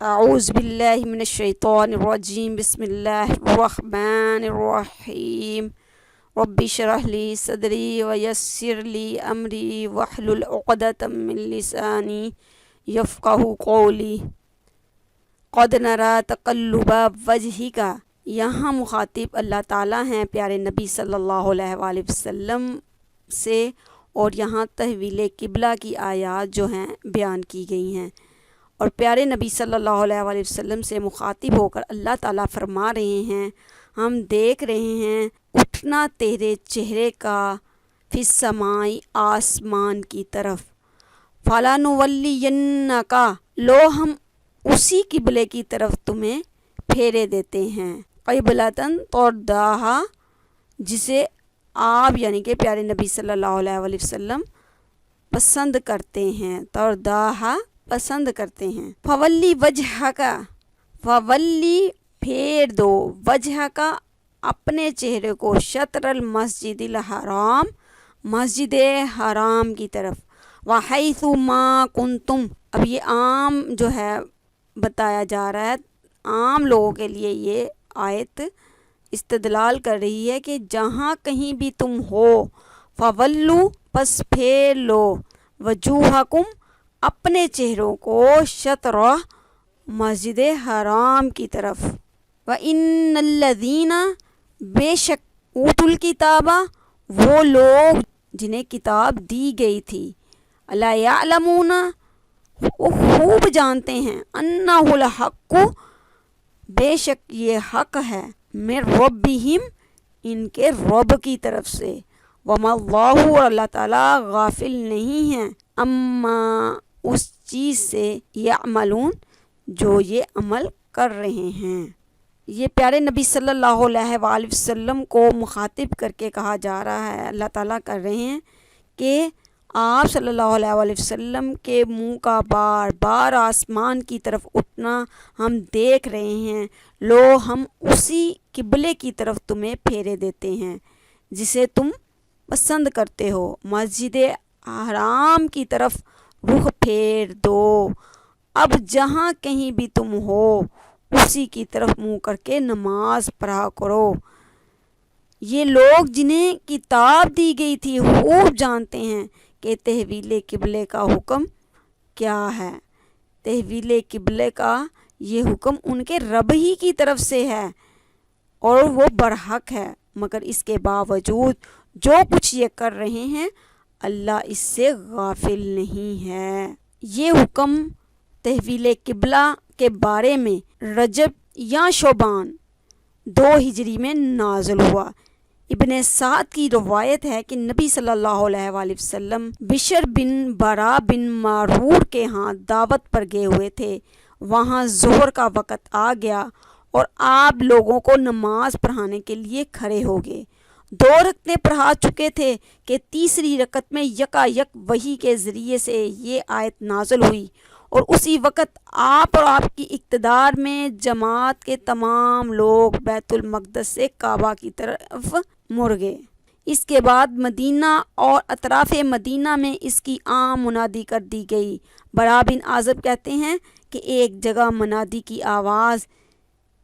اعوذ باللہ من الشیطان الرجیم بسم اللہ الرحمن الرحیم رب اشرح لی صدری ویسر لی امری واحلل عقدۃ من لسانی یفقہوا قولی قد نری تقلب وجہک۔ یہاں مخاطب اللہ تعالیٰ ہیں پیارے نبی صلی اللہ علیہ وآلہ وسلم سے، اور یہاں تحویل قبلہ کی آیات جو ہیں بیان کی گئی ہیں، اور پیارے نبی صلی اللہ علیہ وآلہ وسلم سے مخاطب ہو کر اللہ تعالیٰ فرما رہے ہیں، ہم دیکھ رہے ہیں اٹھنا تیرے چہرے کا فی السماء آسمان کی طرف، فَلَنُوَلِّيَنَّكَ لو ہم اسی قبلے کی طرف تمہیں پھیرے دیتے ہیں، قبلۃً ترضاھا جسے آپ یعنی کہ پیارے نبی صلی اللہ علیہ وآلہ وسلم پسند کرتے ہیں، ترضاھا پسند کرتے ہیں۔ فولی وجہک، فولی پھیر دو، وجہک اپنے چہرے کو، شطر المسجد الحرام مسجد حرام کی طرف، وحیث ما کنتم، اب یہ عام جو ہے بتایا جا رہا ہے، عام لوگوں کے لیے یہ آیت استدلال کر رہی ہے کہ جہاں کہیں بھی تم ہو، فولو پس پھیر لو، وجوہکم اپنے چہروں کو، شطر مسجد حرام کی طرف، وَإِنَّ الَّذِينَ بے شک اوتوا الکتاب وہ لوگ جنہیں کتاب دی گئی تھی، الا یعلمون وہ خوب جانتے ہیں، انہ الحق بے شک یہ حق ہے، من ربہم ان کے رب کی طرف سے، وما اللہ اور اللہ تعالیٰ غافل نہیں ہیں، اما اس چیز سے یعملون جو یہ عمل کر رہے ہیں۔ یہ پیارے نبی صلی اللہ علیہ وآلہ وسلم کو مخاطب کر کے کہا جا رہا ہے، اللہ تعالیٰ کر رہے ہیں کہ آپ صلی اللہ علیہ وآلہ وسلم کے منہ کا بار بار آسمان کی طرف اٹھنا ہم دیکھ رہے ہیں، لو ہم اسی قبلے کی طرف تمہیں پھیرے دیتے ہیں جسے تم پسند کرتے ہو، مسجد حرام کی طرف رخ پھیر دو، اب جہاں کہیں بھی تم ہو اسی کی طرف منہ کر کے نماز پڑھا کرو۔ یہ لوگ جنہیں کتاب دی گئی تھی خوب جانتے ہیں کہ تحویل قبلے کا حکم کیا ہے، تحویل قبلے کا یہ حکم ان کے رب ہی کی طرف سے ہے اور وہ برحق ہے، مگر اس کے باوجود جو کچھ یہ کر رہے ہیں اللہ اس سے غافل نہیں ہے۔ یہ حکم تحویل قبلہ کے بارے میں رجب یا شعبان 2 ہجری میں نازل ہوا۔ ابن سعد کی روایت ہے کہ نبی صلی اللہ علیہ وآلہ وسلم بشر بن برا بن معرور کے ہاں دعوت پر گئے ہوئے تھے، وہاں ظہر کا وقت آ گیا اور آپ لوگوں کو نماز پڑھانے کے لیے کھڑے ہو گئے، 2 رکعتیں پڑھا چکے تھے کہ تیسری رکعت میں یکایک وحی کے ذریعے سے یہ آیت نازل ہوئی، اور اسی وقت آپ اور آپ کی اقتدار میں جماعت کے تمام لوگ بیت المقدس سے کعبہ کی طرف مڑ گئے۔ اس کے بعد مدینہ اور اطراف مدینہ میں اس کی عام منادی کر دی گئی۔ برا بن عازب کہتے ہیں کہ ایک جگہ منادی کی آواز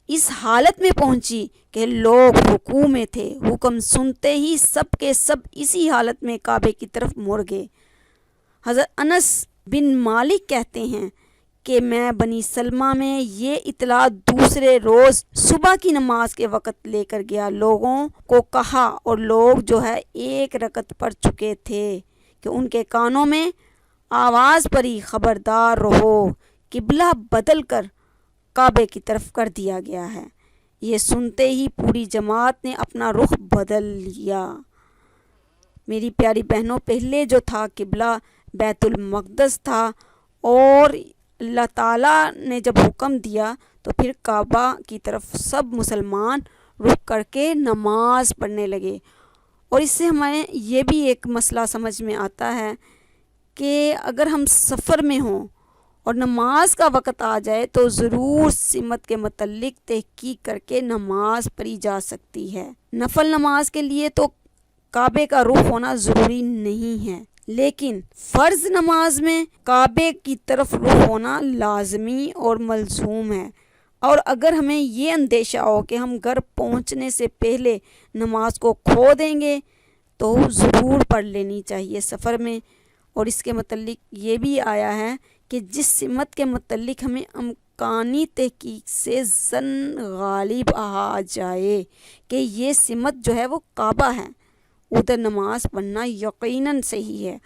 اس حالت میں پہنچی کہ لوگ رکوع میں تھے، حکم سنتے ہی سب کے سب اسی حالت میں کعبے کی طرف مڑ گئے۔ حضرت انس بن مالک کہتے ہیں کہ میں بنی سلمہ میں یہ اطلاع دوسرے روز صبح کی نماز کے وقت لے کر گیا، لوگوں کو کہا، اور لوگ جو ہے 1 رکعت پڑھ چکے تھے کہ ان کے کانوں میں آواز پڑی، خبردار رہو، قبلہ بدل کر کعبے کی طرف کر دیا گیا ہے۔ یہ سنتے ہی پوری جماعت نے اپنا رخ بدل لیا۔ میری پیاری بہنوں، پہلے جو تھا قبلہ بیت المقدس تھا، اور اللہ تعالیٰ نے جب حکم دیا تو پھر کعبہ کی طرف سب مسلمان رخ کر کے نماز پڑھنے لگے۔ اور اس سے ہمیں یہ بھی ایک مسئلہ سمجھ میں آتا ہے کہ اگر ہم سفر میں ہوں اور نماز کا وقت آ جائے تو ضرور سمت کے متعلق تحقیق کر کے نماز پڑھی جا سکتی ہے۔ نفل نماز کے لیے تو کعبے کا رخ ہونا ضروری نہیں ہے، لیکن فرض نماز میں کعبے کی طرف رخ ہونا لازمی اور ملزوم ہے، اور اگر ہمیں یہ اندیشہ ہو کہ ہم گھر پہنچنے سے پہلے نماز کو کھو دیں گے تو ضرور پڑھ لینی چاہیے سفر میں۔ اور اس کے متعلق یہ بھی آیا ہے کہ جس سمت کے متعلق ہمیں امکانی تحقیق سے ظن غالب آ جائے کہ یہ سمت جو ہے وہ کعبہ ہے، ادھر نماز پڑھنا یقیناً صحیح ہے۔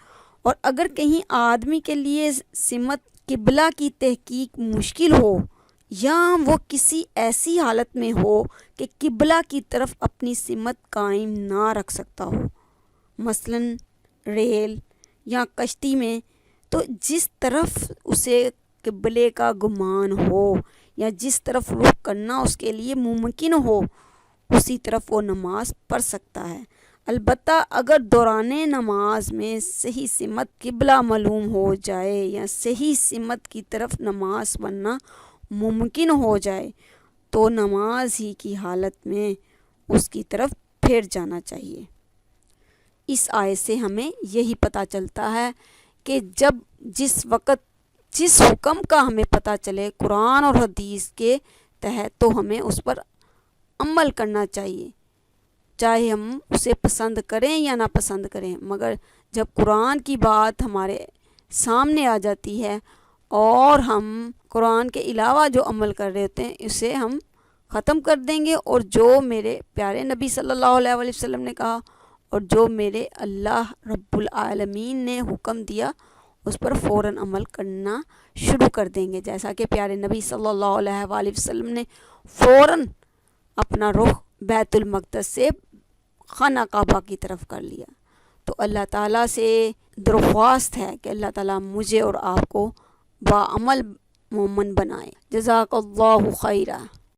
اور اگر کہیں آدمی کے لیے سمت قبلہ کی تحقیق مشکل ہو یا وہ کسی ایسی حالت میں ہو کہ قبلہ کی طرف اپنی سمت قائم نہ رکھ سکتا ہو، مثلاً ریل یا کشتی میں، تو جس طرف اسے قبلے کا گمان ہو یا جس طرف رخ کرنا اس کے لیے ممکن ہو اسی طرف وہ نماز پڑھ سکتا ہے۔ البتہ اگر دوران نماز میں صحیح سمت قبلہ معلوم ہو جائے یا صحیح سمت کی طرف نماز پڑھنا ممکن ہو جائے تو نماز ہی کی حالت میں اس کی طرف پھر جانا چاہیے۔ اس آیت سے ہمیں یہی پتہ چلتا ہے کہ جس وقت جس حکم کا ہمیں پتہ چلے قرآن اور حدیث کے تحت تو ہمیں اس پر عمل کرنا چاہیے، چاہے ہم اسے پسند کریں یا نہ پسند کریں۔ مگر جب قرآن کی بات ہمارے سامنے آ جاتی ہے اور ہم قرآن کے علاوہ جو عمل کر رہے ہوتے ہیں اسے ہم ختم کر دیں گے، اور جو میرے پیارے نبی صلی اللہ علیہ وآلہ وسلم نے کہا اور جو میرے اللہ رب العالمین نے حکم دیا اس پر فوراً عمل کرنا شروع کر دیں گے، جیسا کہ پیارے نبی صلی اللہ علیہ وآلہ وسلم نے فوراً اپنا رخ بیت المقدس سے خانہ کعبہ کی طرف کر لیا۔ تو اللہ تعالیٰ سے درخواست ہے کہ اللہ تعالیٰ مجھے اور آپ کو باعمل مومن بنائے۔ جزاک اللہ خیرہ۔